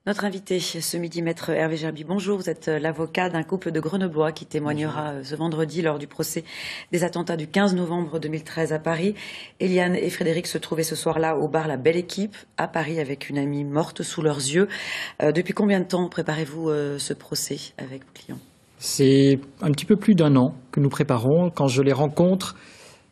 Notre invité ce midi, maître Hervé Gerby, bonjour. Vous êtes l'avocat d'un couple de Grenoblois qui témoignera ce vendredi lors du procès des attentats du 15 novembre 2013 à Paris. Eliane et Frédéric se trouvaient ce soir-là au bar La Belle Équipe à Paris avec une amie morte sous leurs yeux. Depuis combien de temps préparez-vous ce procès avec vos clients? C'est un petit peu plus d'un an que nous préparons. Quand je les rencontre,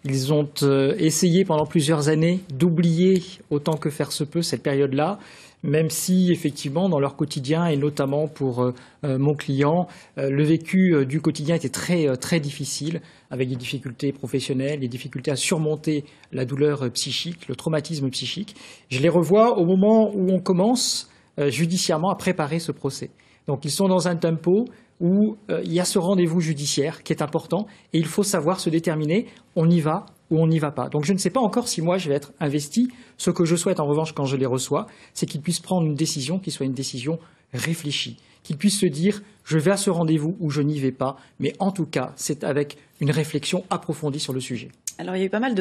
ils ont essayé pendant plusieurs années d'oublier autant que faire se peut cette période-là, même si effectivement dans leur quotidien et notamment pour mon client, le vécu du quotidien était très difficile, avec des difficultés professionnelles, des difficultés à surmonter la douleur psychique, le traumatisme psychique. Je les revois au moment où on commence judiciairement à préparer ce procès. Donc ils sont dans un tempo où il y a ce rendez-vous judiciaire qui est important et il faut savoir se déterminer, on y va ou on n'y va pas. Donc je ne sais pas encore si moi je vais être investi. Ce que je souhaite en revanche quand je les reçois, c'est qu'ils puissent prendre une décision qui soit une décision réfléchie, qu'ils puissent se dire je vais à ce rendez-vous ou je n'y vais pas, mais en tout cas c'est avec une réflexion approfondie sur le sujet. Alors il y a eu pas mal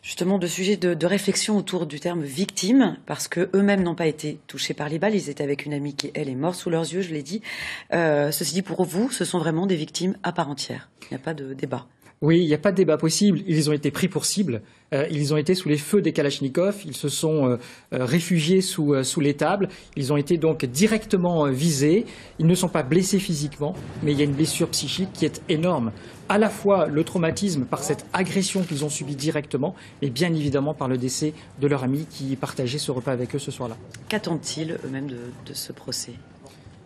justement de sujets de réflexion autour du terme victime, parce qu'eux-mêmes n'ont pas été touchés par les balles, ils étaient avec une amie qui, elle, est morte sous leurs yeux, je l'ai dit. Ceci dit, pour vous, ce sont vraiment des victimes à part entière. Il n'y a pas de débat. Oui, il n'y a pas de débat possible. Ils ont été pris pour cible. Ils ont été sous les feux des Kalachnikov. Ils se sont réfugiés sous les tables. Ils ont été donc directement visés. Ils ne sont pas blessés physiquement, mais il y a une blessure psychique qui est énorme. À la fois le traumatisme par cette agression qu'ils ont subie directement, mais bien évidemment par le décès de leur ami qui partageait ce repas avec eux ce soir-là. Qu'attendent-ils eux-mêmes de ce procès ?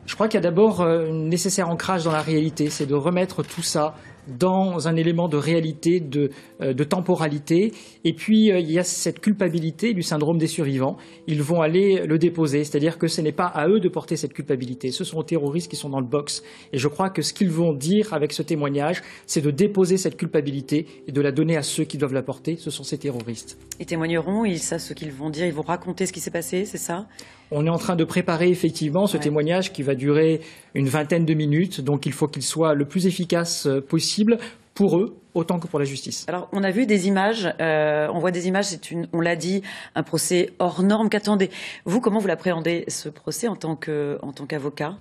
Je crois qu'il y a d'abord un nécessaire ancrage dans la réalité, c'est de remettre tout ça dans un élément de réalité, de temporalité. Et puis, il y a cette culpabilité du syndrome des survivants. Ils vont aller le déposer, c'est-à-dire que ce n'est pas à eux de porter cette culpabilité. Ce sont aux terroristes qui sont dans le box. Et je crois que ce qu'ils vont dire avec ce témoignage, c'est de déposer cette culpabilité et de la donner à ceux qui doivent la porter. Ce sont ces terroristes. Ils témoigneront, ils savent ce qu'ils vont dire, ils vont raconter ce qui s'est passé, c'est ça ? On est en train de préparer effectivement ce témoignage qui va durer une vingtaine de minutes, donc il faut qu'il soit le plus efficace possible pour eux, autant que pour la justice. Alors, on a vu des images, on voit des images, on l'a dit, un procès hors norme. Qu'attendez vous, comment vous l'appréhendez ce procès en tant qu'avocat ?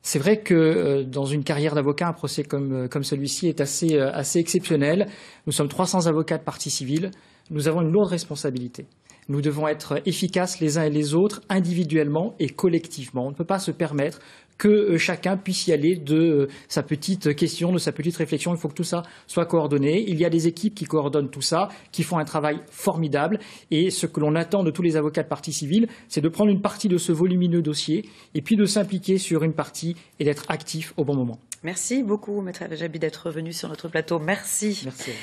C'est vrai que dans une carrière d'avocat, un procès comme celui-ci est assez exceptionnel. Nous sommes 300 avocats de partie civile. Nous avons une lourde responsabilité. Nous devons être efficaces les uns et les autres, individuellement et collectivement. On ne peut pas se permettre que chacun puisse y aller de sa petite question, de sa petite réflexion. Il faut que tout ça soit coordonné. Il y a des équipes qui coordonnent tout ça, qui font un travail formidable. Et ce que l'on attend de tous les avocats de partie civile, c'est de prendre une partie de ce volumineux dossier et puis de s'impliquer sur une partie et d'être actif au bon moment. Merci beaucoup, maître Hervé Gerby, d'être venu sur notre plateau. Merci. Merci.